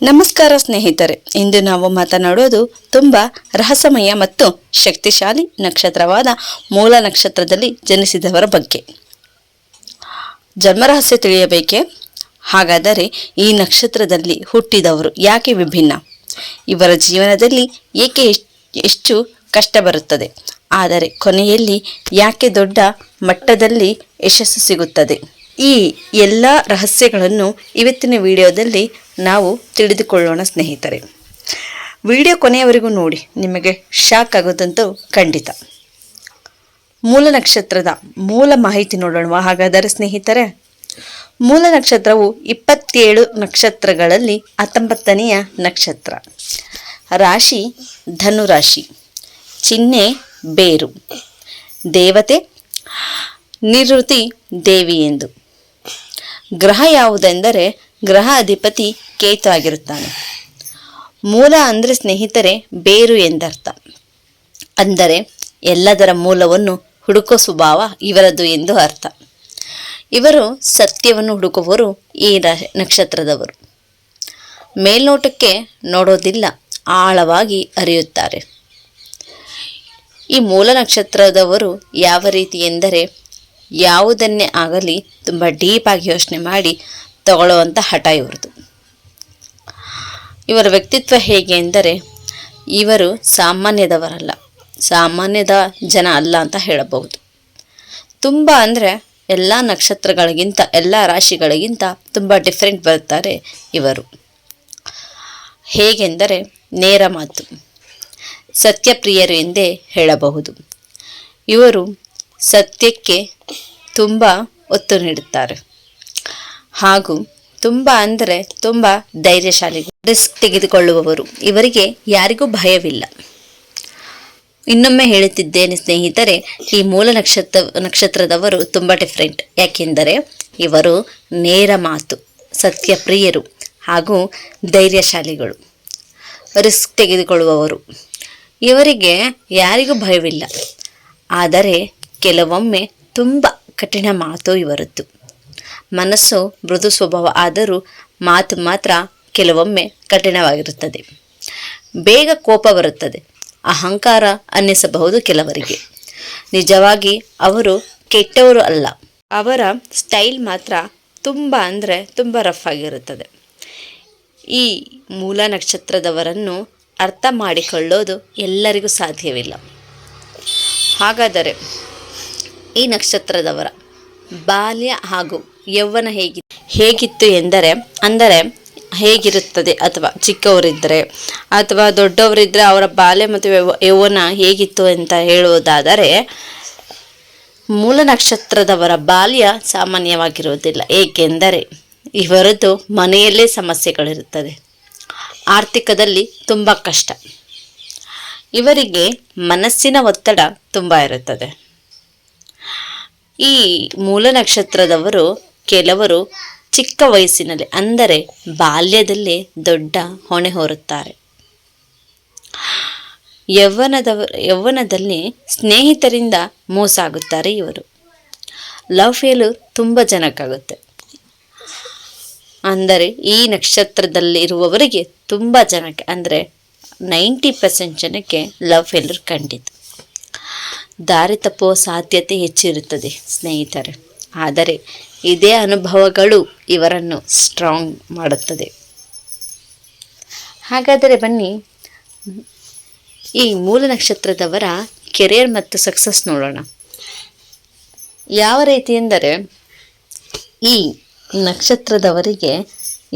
ನಮಸ್ಕಾರ ಸ್ನೇಹಿತರೆ, ಇಂದು ನಾವು ಮಾತನಾಡೋದು ತುಂಬಾ ರಹಸ್ಯಮಯ ಮತ್ತು ಶಕ್ತಿಶಾಲಿ ನಕ್ಷತ್ರವಾದ ಮೂಲ ನಕ್ಷತ್ರದಲ್ಲಿ ಜನಿಸಿದವರ ಬಗ್ಗೆ. ಜನ್ಮರಹಸ್ಯ ತಿಳಿಯಬೇಕೆ? ಹಾಗಾದರೆ ಈ ನಕ್ಷತ್ರದಲ್ಲಿ ಹುಟ್ಟಿದವರು ಯಾಕೆ ವಿಭಿನ್ನ? ಇವರ ಜೀವನದಲ್ಲಿ ಏಕೆ ಎಷ್ಟು ಕಷ್ಟ ಬರುತ್ತದೆ, ಆದರೆ ಕೊನೆಯಲ್ಲಿ ಯಾಕೆ ದೊಡ್ಡ ಮಟ್ಟದಲ್ಲಿ ಯಶಸ್ಸು ಸಿಗುತ್ತದೆ? ಈ ಎಲ್ಲ ರಹಸ್ಯಗಳನ್ನು ಇವತ್ತಿನ ವಿಡಿಯೋದಲ್ಲಿ ನಾವು ತಿಳಿದುಕೊಳ್ಳೋಣ ಸ್ನೇಹಿತರೆ. ವಿಡಿಯೋ ಕೊನೆಯವರೆಗೂ ನೋಡಿ, ನಿಮಗೆ ಶಾಕ್ ಆಗೋದಂತೂ ಖಂಡಿತ. ಮೂಲ ನಕ್ಷತ್ರದ ಮೂಲ ಮಾಹಿತಿ ನೋಡೋಣ ಹಾಗಾದರೆ ಸ್ನೇಹಿತರೆ. ಮೂಲ ನಕ್ಷತ್ರವು 27 ನಕ್ಷತ್ರಗಳಲ್ಲಿ 19ನೆಯ ನಕ್ಷತ್ರ. ರಾಶಿ ಧನುರಾಶಿ. ಚಿಹ್ನೆ ಬೇರು. ದೇವತೆ ನಿವೃತ್ತಿ ದೇವಿ ಎಂದು. ಗ್ರಹ ಯಾವುದೆಂದರೆ ಗ್ರಹ ಅಧಿಪತಿ ಕೇತು ಆಗಿರುತ್ತಾನೆ. ಮೂಲ ಅಂದರೆ ಸ್ನೇಹಿತರೆ ಬೇರು ಎಂದರ್ಥ. ಅಂದರೆ ಎಲ್ಲದರ ಮೂಲವನ್ನು ಹುಡುಕೋ ಸ್ವಭಾವ ಇವರದ್ದು ಎಂದು ಅರ್ಥ. ಇವರು ಸತ್ಯವನ್ನು ಹುಡುಕುವವರು ಈ ನಕ್ಷತ್ರದವರು. ಮೇಲ್ನೋಟಕ್ಕೆ ನೋಡೋದಿಲ್ಲ, ಆಳವಾಗಿ ಅರಿಯುತ್ತಾರೆ. ಈ ಮೂಲ ನಕ್ಷತ್ರದವರು ಯಾವ ರೀತಿ ಎಂದರೆ ಯಾವುದನ್ನೇ ಆಗಲಿ ತುಂಬ ಡೀಪಾಗಿ ಯೋಚನೆ ಮಾಡಿ ತಗೊಳ್ಳುವಂಥ ಹಠ ಇವ್ರದ್ದು. ಇವರ ವ್ಯಕ್ತಿತ್ವ ಹೇಗೆ ಎಂದರೆ ಇವರು ಸಾಮಾನ್ಯದವರಲ್ಲ, ಸಾಮಾನ್ಯದ ಜನ ಅಲ್ಲ ಅಂತ ಹೇಳಬಹುದು. ತುಂಬ ಅಂದರೆ ಎಲ್ಲ ನಕ್ಷತ್ರಗಳಿಗಿಂತ, ಎಲ್ಲ ರಾಶಿಗಳಿಗಿಂತ ತುಂಬ ಡಿಫ್ರೆಂಟ್ ಬರ್ತಾರೆ ಇವರು. ಹೇಗೆಂದರೆ ನೇರ ಮಾತು, ಸತ್ಯಪ್ರಿಯರು ಎಂದೇ ಹೇಳಬಹುದು. ಇವರು ಸತ್ಯಕ್ಕೆ ತುಂಬ ಒತ್ತು ನೀಡುತ್ತಾರೆ ಹಾಗೂ ತುಂಬ ಅಂದರೆ ತುಂಬ ಧೈರ್ಯಶಾಲಿ, ರಿಸ್ಕ್ ತೆಗೆದುಕೊಳ್ಳುವವರು. ಇವರಿಗೆ ಯಾರಿಗೂ ಭಯವಿಲ್ಲ. ಇನ್ನೊಮ್ಮೆ ಹೇಳುತ್ತಿದ್ದೇನೆ ಸ್ನೇಹಿತರೆ, ಈ ಮೂಲ ನಕ್ಷತ್ರದವರು ತುಂಬ ಡಿಫ್ರೆಂಟ್. ಯಾಕೆಂದರೆ ಇವರು ನೇರ ಮಾತು, ಸತ್ಯಪ್ರಿಯರು ಹಾಗೂ ಧೈರ್ಯಶಾಲಿಗಳು, ರಿಸ್ಕ್ ತೆಗೆದುಕೊಳ್ಳುವವರು. ಇವರಿಗೆ ಯಾರಿಗೂ ಭಯವಿಲ್ಲ. ಆದರೆ ಕೆಲವೊಮ್ಮೆ ತುಂಬ ಕಠಿಣ ಮಾತು ಇವರದ್ದು. ಮನಸ್ಸು ಮೃದು ಸ್ವಭಾವ ಆದರೂ ಮಾತು ಮಾತ್ರ ಕೆಲವೊಮ್ಮೆ ಕಠಿಣವಾಗಿರುತ್ತದೆ. ಬೇಗ ಕೋಪ ಬರುತ್ತದೆ, ಅಹಂಕಾರ ಅನ್ನಿಸಬಹುದು ಕೆಲವರಿಗೆ. ನಿಜವಾಗಿ ಅವರು ಕೆಟ್ಟವರು ಅಲ್ಲ, ಅವರ ಸ್ಟೈಲ್ ಮಾತ್ರ ತುಂಬ ಅಂದರೆ ತುಂಬ ರಫ್ ಆಗಿರುತ್ತದೆ. ಈ ಮೂಲ ನಕ್ಷತ್ರದವರನ್ನು ಅರ್ಥ ಮಾಡಿಕೊಳ್ಳೋದು ಎಲ್ಲರಿಗೂ ಸಾಧ್ಯವಿಲ್ಲ. ಹಾಗಾದರೆ ಈ ನಕ್ಷತ್ರದವರ ಬಾಲ್ಯ ಹಾಗೂ ಯೌವನ ಹೇಗಿತ್ತು ಅಂದರೆ ಹೇಗಿರುತ್ತದೆ, ಅಥವಾ ಚಿಕ್ಕವರಿದ್ದರೆ ಅಥವಾ ದೊಡ್ಡವರಿದ್ದರೆ ಅವರ ಬಾಲ್ಯ ಮತ್ತು ಯೌವನ ಹೇಗಿತ್ತು ಅಂತ ಹೇಳುವುದಾದರೆ, ಮೂಲ ನಕ್ಷತ್ರದವರ ಬಾಲ್ಯ ಸಾಮಾನ್ಯವಾಗಿರುವುದಿಲ್ಲ. ಏಕೆಂದರೆ ಇವರದ್ದು ಮನೆಯಲ್ಲೇ ಸಮಸ್ಯೆಗಳಿರುತ್ತದೆ, ಆರ್ಥಿಕದಲ್ಲಿ ತುಂಬ ಕಷ್ಟ. ಇವರಿಗೆ ಮನಸ್ಸಿನ ಒತ್ತಡ ತುಂಬ ಇರುತ್ತದೆ. ಈ ಮೂಲ ನಕ್ಷತ್ರದವರು ಕೆಲವರು ಚಿಕ್ಕ ವಯಸ್ಸಿನಲ್ಲಿ ಅಂದರೆ ಬಾಲ್ಯದಲ್ಲೇ ದೊಡ್ಡ ಹೊಣೆ ಹೊರುತ್ತಾರೆ. ಯೌವನದಲ್ಲಿ ಸ್ನೇಹಿತರಿಂದ ಮೋಸ ಆಗುತ್ತಾರೆ ಇವರು. ಲವ್ ಫೇಲ್ಯೂರ್ ತುಂಬ ಜನಕ್ಕಾಗುತ್ತೆ. ಅಂದರೆ ಈ ನಕ್ಷತ್ರದಲ್ಲಿರುವವರಿಗೆ ತುಂಬ ಜನಕ್ಕೆ ಅಂದರೆ 90% ಜನಕ್ಕೆ ಲವ್ ಫೇಲ್ಯೂರ್ ಖಂಡಿತ. ದಾರಿ ತಪ್ಪುವ ಸಾಧ್ಯತೆ ಹೆಚ್ಚಿರುತ್ತದೆ ಸ್ನೇಹಿತರೆ. ಆದರೆ ಇದೇ ಅನುಭವಗಳು ಇವರನ್ನು ಸ್ಟ್ರಾಂಗ್ ಮಾಡುತ್ತದೆ. ಹಾಗಾದರೆ ಬನ್ನಿ, ಈ ಮೂಲ ನಕ್ಷತ್ರದವರ ಕೆರಿಯರ್ ಮತ್ತು ಸಕ್ಸಸ್ ನೋಡೋಣ. ಯಾವ ರೀತಿ ಎಂದರೆ ಈ ನಕ್ಷತ್ರದವರಿಗೆ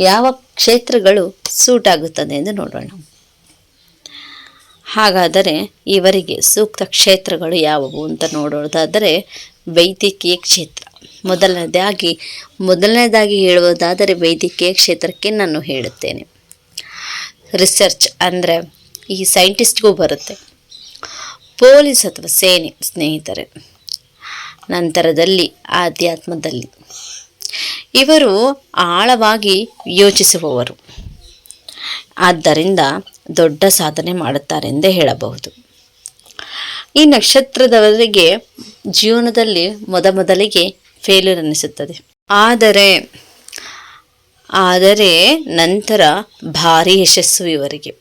ಯಾವ ಕ್ಷೇತ್ರಗಳು ಸೂಟ್ ಆಗುತ್ತದೆ ಎಂದು ನೋಡೋಣ. ಹಾಗಾದರೆ ಇವರಿಗೆ ಸೂಕ್ತ ಕ್ಷೇತ್ರಗಳು ಯಾವುವು ಅಂತ ನೋಡೋದಾದರೆ ವೈದ್ಯಕೀಯ ಕ್ಷೇತ್ರ ಮೊದಲನೇದಾಗಿ ಹೇಳುವುದಾದರೆ ವೈದ್ಯಕೀಯ ಕ್ಷೇತ್ರಕ್ಕೆ ನಾನು ಹೇಳುತ್ತೇನೆ. ರಿಸರ್ಚ್ ಅಂದರೆ ಈ ಸೈಂಟಿಸ್ಟ್ಗೂ ಬರುತ್ತೆ. ಪೊಲೀಸ್ ಅಥವಾ ಸೇನೆ ಸ್ನೇಹಿತರೆ. ನಂತರದಲ್ಲಿ ಆಧ್ಯಾತ್ಮದಲ್ಲಿ ಇವರು ಆಳವಾಗಿ ಯೋಚಿಸುವವರು. ಆದ್ದರಿಂದ ದೊಡ್ಡ ಸಾಧನೆ ಮಾಡುತ್ತಾರೆ ಎಂದೇ ಹೇಳಬಹುದು. ಈ ನಕ್ಷತ್ರದವರಿಗೆ ಜೀವನದಲ್ಲಿ ಮೊದಲಿಗೆ ಫೇಲ್ಯೂರ್ ಅನ್ನಿಸುತ್ತದೆ. ಆದರೆ ಆದರೆ ನಂತರ ಭಾರಿ ಯಶಸ್ಸು ಇವರಿಗೆ.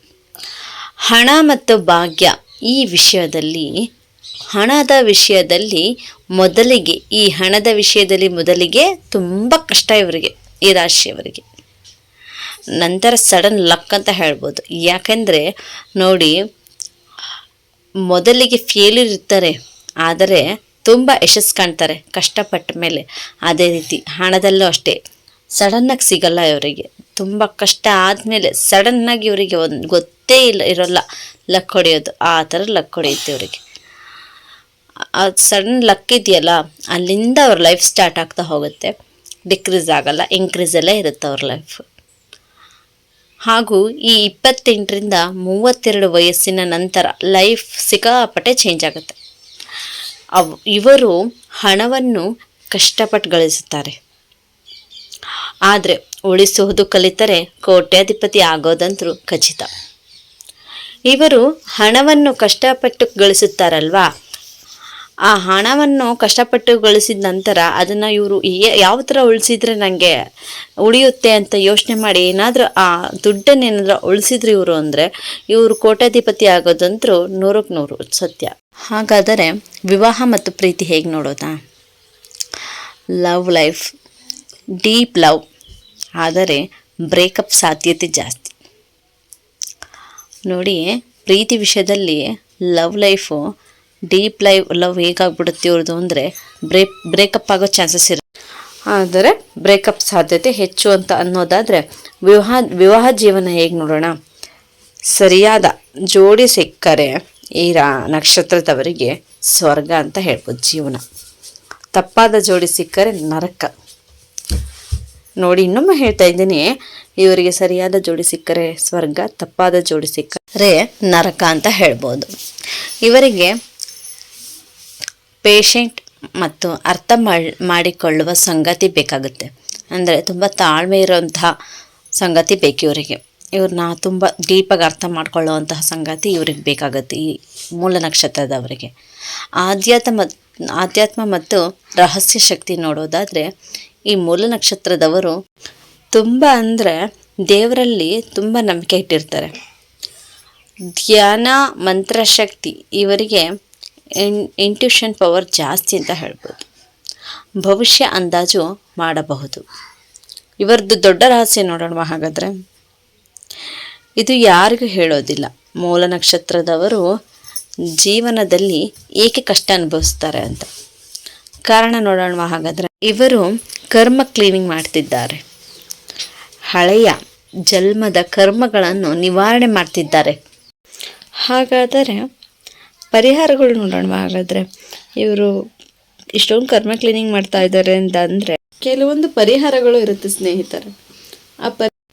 ಹಣ ಮತ್ತು ಭಾಗ್ಯ ಈ ವಿಷಯದಲ್ಲಿ, ಹಣದ ವಿಷಯದಲ್ಲಿ ಮೊದಲಿಗೆ, ಈ ಹಣದ ವಿಷಯದಲ್ಲಿ ಮೊದಲಿಗೆ ತುಂಬ ಕಷ್ಟ ಇವರಿಗೆ, ಈ ರಾಶಿಯವರಿಗೆ. ನಂತರ ಸಡನ್ ಲಕ್ ಅಂತ ಹೇಳ್ಬೋದು. ಯಾಕೆಂದರೆ ನೋಡಿ, ಮೊದಲಿಗೆ ಫೇಲ್ಯೂರ್ ಇರ್ತಾರೆ, ಆದರೆ ತುಂಬ ಯಶಸ್ಸು ಕಾಣ್ತಾರೆ ಕಷ್ಟಪಟ್ಟ ಮೇಲೆ. ಅದೇ ರೀತಿ ಹಣದಲ್ಲೂ ಅಷ್ಟೇ, ಸಡನ್ನಾಗಿ ಸಿಗಲ್ಲ ಇವರಿಗೆ. ತುಂಬ ಕಷ್ಟ ಆದಮೇಲೆ ಸಡನ್ನಾಗಿ ಇವರಿಗೆ ಒಂದು ಗೊತ್ತೇ ಇರೋಲ್ಲ ಲಕ್ ಹೊಡೆಯೋದು, ಆ ಥರ ಲಕ್ ಹೊಡೆಯುತ್ತೆ ಇವರಿಗೆ. ಆ ಸಡನ್ ಲಕ್ ಇದೆಯಲ್ಲ, ಅಲ್ಲಿಂದ ಅವ್ರ ಲೈಫ್ ಸ್ಟಾರ್ಟ್ ಆಗ್ತಾ ಹೋಗುತ್ತೆ. ಡಿಕ್ರೀಸ್ ಆಗಲ್ಲ, ಇನ್ಕ್ರೀಸಲ್ಲೇ ಇರುತ್ತೆ ಅವ್ರ ಲೈಫ್. ಹಾಗೂ ಈ 28ರಿಂದ 32 ವಯಸ್ಸಿನ ನಂತರ ಲೈಫ್ ಸಿಕ್ಕಾಪಟ್ಟೆ ಚೇಂಜ್ ಆಗುತ್ತೆ. ಇವರು ಹಣವನ್ನು ಕಷ್ಟಪಟ್ಟು ಗಳಿಸುತ್ತಾರೆ, ಆದರೆ ಉಳಿಸುವುದು ಕಲಿತರೆ ಕೋಟ್ಯಾಧಿಪತಿ ಆಗೋದಂತರೂ ಖಚಿತ. ಇವರು ಹಣವನ್ನು ಕಷ್ಟಪಟ್ಟು ಗಳಿಸುತ್ತಾರಲ್ವಾ, ಆ ಹಣವನ್ನು ಕಷ್ಟಪಟ್ಟು ಗಳಿಸಿದ ನಂತರ ಅದನ್ನು ಇವರು ಯಾವ ಥರ ಉಳಿಸಿದ್ರೆ ನನಗೆ ಉಳಿಯುತ್ತೆ ಅಂತ ಯೋಚನೆ ಮಾಡಿ ಏನಾದರೂ ಆ ದುಡ್ಡನ್ನು ಏನಾದರೂ ಉಳಿಸಿದ್ರು ಇವರು ಅಂದರೆ ಇವರು ಕೋಟ್ಯಾಧಿಪತಿ ಆಗೋದಂತರೂ 100ಕ್ಕೆ 100 ಸತ್ಯ. ಹಾಗಾದರೆ ವಿವಾಹ ಮತ್ತು ಪ್ರೀತಿ ಹೇಗೆ ನೋಡೋದಾ? ಲವ್ ಲೈಫ್ ಡೀಪ್ ಲವ್, ಆದರೆ ಬ್ರೇಕಪ್ ಸಾಧ್ಯತೆ ಜಾಸ್ತಿ. ನೋಡಿ, ಪ್ರೀತಿ ವಿಷಯದಲ್ಲಿ ಲವ್ ಲೈಫು ಡೀಪ್ ಲವ್ ಹೇಗಾಗ್ಬಿಡುತ್ತೆ ಇವ್ರದ್ದು ಅಂದರೆ ಬ್ರೇಕಪ್ ಆಗೋ ಚಾನ್ಸಸ್ ಇರುತ್ತೆ, ಆದರೆ ಬ್ರೇಕಪ್ ಸಾಧ್ಯತೆ ಹೆಚ್ಚು ಅಂತ ಅನ್ನೋದಾದರೆ ವಿವಾಹ ಜೀವನ ಹೇಗೆ ನೋಡೋಣ? ಸರಿಯಾದ ಜೋಡಿ ಸಿಕ್ಕರೆ ಈ ನಕ್ಷತ್ರದವರಿಗೆ ಸ್ವರ್ಗ ಅಂತ ಹೇಳ್ಬೋದು ಜೀವನ. ತಪ್ಪಾದ ಜೋಡಿ ಸಿಕ್ಕರೆ ನರಕ. ನೋಡಿ, ಇನ್ನೊಮ್ಮೆ ಹೇಳ್ತಾ ಇದ್ದೀನಿ, ಇವರಿಗೆ ಸರಿಯಾದ ಜೋಡಿ ಸಿಕ್ಕರೆ ಸ್ವರ್ಗ, ತಪ್ಪಾದ ಜೋಡಿ ಸಿಕ್ಕರೆ ನರಕ ಅಂತ ಹೇಳ್ಬೋದು. ಇವರಿಗೆ ಪೇಷೆಂಟ್ ಮತ್ತು ಅರ್ಥ ಮಾಡಿಕೊಳ್ಳುವ ಸಂಗತಿ ಬೇಕಾಗುತ್ತೆ. ಅಂದರೆ ತುಂಬ ತಾಳ್ಮೆ ಇರುವಂತಹ ಸಂಗತಿ ಬೇಕು ಇವರಿಗೆ. ಇವ್ರನ್ನ ತುಂಬ ಡೀಪಾಗಿ ಅರ್ಥ ಮಾಡ್ಕೊಳ್ಳುವಂತಹ ಸಂಗತಿ ಇವ್ರಿಗೆ ಬೇಕಾಗುತ್ತೆ ಈ ಮೂಲ ನಕ್ಷತ್ರದವರಿಗೆ. ಆಧ್ಯಾತ್ಮ ಮತ್ತು ರಹಸ್ಯ ಶಕ್ತಿ ನೋಡೋದಾದರೆ ಈ ಮೂಲ ನಕ್ಷತ್ರದವರು ತುಂಬ ಅಂದರೆ ದೇವರಲ್ಲಿ ತುಂಬ ನಂಬಿಕೆ ಇಟ್ಟಿರ್ತಾರೆ. ಧ್ಯಾನ ಮಂತ್ರಶಕ್ತಿ ಇವರಿಗೆ ಇಂಟ್ಯೂಷನ್ ಪವರ್ ಜಾಸ್ತಿ ಅಂತ ಹೇಳ್ಬೋದು. ಭವಿಷ್ಯ ಅಂದಾಜು ಮಾಡಬಹುದು. ಇವರದ್ದು ದೊಡ್ಡ ರಹಸ್ಯ ನೋಡೋಣ ಹಾಗಾದರೆ. ಇದು ಯಾರಿಗೂ ಹೇಳೋದಿಲ್ಲ. ಮೂಲ ನಕ್ಷತ್ರದವರು ಜೀವನದಲ್ಲಿ ಏಕೆ ಕಷ್ಟ ಅನುಭವಿಸ್ತಾರೆ ಅಂತ ಕಾರಣ ನೋಡೋಣ ಹಾಗಾದರೆ. ಇವರು ಕರ್ಮ ಕ್ಲೀನಿಂಗ್ ಮಾಡ್ತಿದ್ದಾರೆ, ಹಳೆಯ ಜನ್ಮದ ಕರ್ಮಗಳನ್ನು ನಿವಾರಣೆ ಮಾಡ್ತಿದ್ದಾರೆ. ಹಾಗಾದರೆ ಪರಿಹಾರಗಳು ನೋಡೋಣ ಹಾಗಾದರೆ. ಇವರು ಇಷ್ಟೊಂದು ಕರ್ಮ ಕ್ಲೀನಿಂಗ್ ಮಾಡ್ತಾ ಇದ್ದಾರೆ ಅಂತ ಅಂದರೆ ಕೆಲವೊಂದು ಪರಿಹಾರಗಳು ಇರುತ್ತೆ ಸ್ನೇಹಿತರೆ. ಆ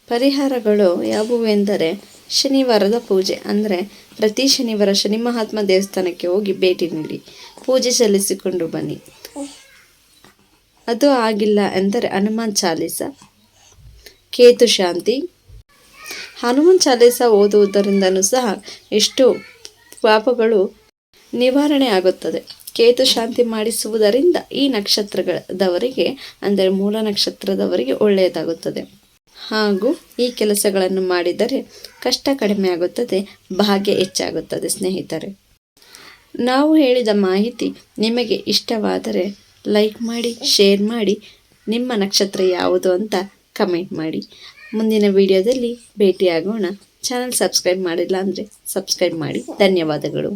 ಪರಿಹಾರಗಳು ಯಾವುವು ಎಂದರೆ ಶನಿವಾರದ ಪೂಜೆ. ಅಂದರೆ ಪ್ರತಿ ಶನಿವಾರ ಶನಿ ಮಹಾತ್ಮ ದೇವಸ್ಥಾನಕ್ಕೆ ಹೋಗಿ ಭೇಟಿ ನೀಡಿ ಪೂಜೆ ಸಲ್ಲಿಸಿಕೊಂಡು ಬನ್ನಿ. ಅದು ಆಗಿಲ್ಲ ಎಂದರೆ ಹನುಮಾನ್ ಚಾಲೀಸ, ಕೇತು ಶಾಂತಿ. ಹನುಮಾನ್ ಚಾಲೀಸ ಓದುವುದರಿಂದನೂ ಸಹ ಎಷ್ಟು ಪಾಪಗಳು ನಿವಾರಣೆ ಆಗುತ್ತದೆ. ಕೇತು ಶಾಂತಿ ಮಾಡಿಸುವುದರಿಂದ ಈ ನಕ್ಷತ್ರದವರಿಗೆ ಅಂದರೆ ಮೂಲ ನಕ್ಷತ್ರದವರಿಗೆ ಒಳ್ಳೆಯದಾಗುತ್ತದೆ. ಹಾಗೂ ಈ ಕೆಲಸಗಳನ್ನು ಮಾಡಿದರೆ ಕಷ್ಟ ಕಡಿಮೆ ಆಗುತ್ತದೆ, ಭಾಗ್ಯ ಹೆಚ್ಚಾಗುತ್ತದೆ. ಸ್ನೇಹಿತರೆ, ನಾವು ಹೇಳಿದ ಮಾಹಿತಿ ನಿಮಗೆ ಇಷ್ಟವಾದರೆ ಲೈಕ್ ಮಾಡಿ, ಶೇರ್ ಮಾಡಿ, ನಿಮ್ಮ ನಕ್ಷತ್ರ ಯಾವುದು ಅಂತ ಕಮೆಂಟ್ ಮಾಡಿ. ಮುಂದಿನ ವಿಡಿಯೋದಲ್ಲಿ ಭೇಟಿಯಾಗೋಣ. ಚಾನಲ್ ಸಬ್ಸ್ಕ್ರೈಬ್ ಮಾಡಿಲ್ಲ ಅಂದರೆ ಸಬ್ಸ್ಕ್ರೈಬ್ ಮಾಡಿ. ಧನ್ಯವಾದಗಳು.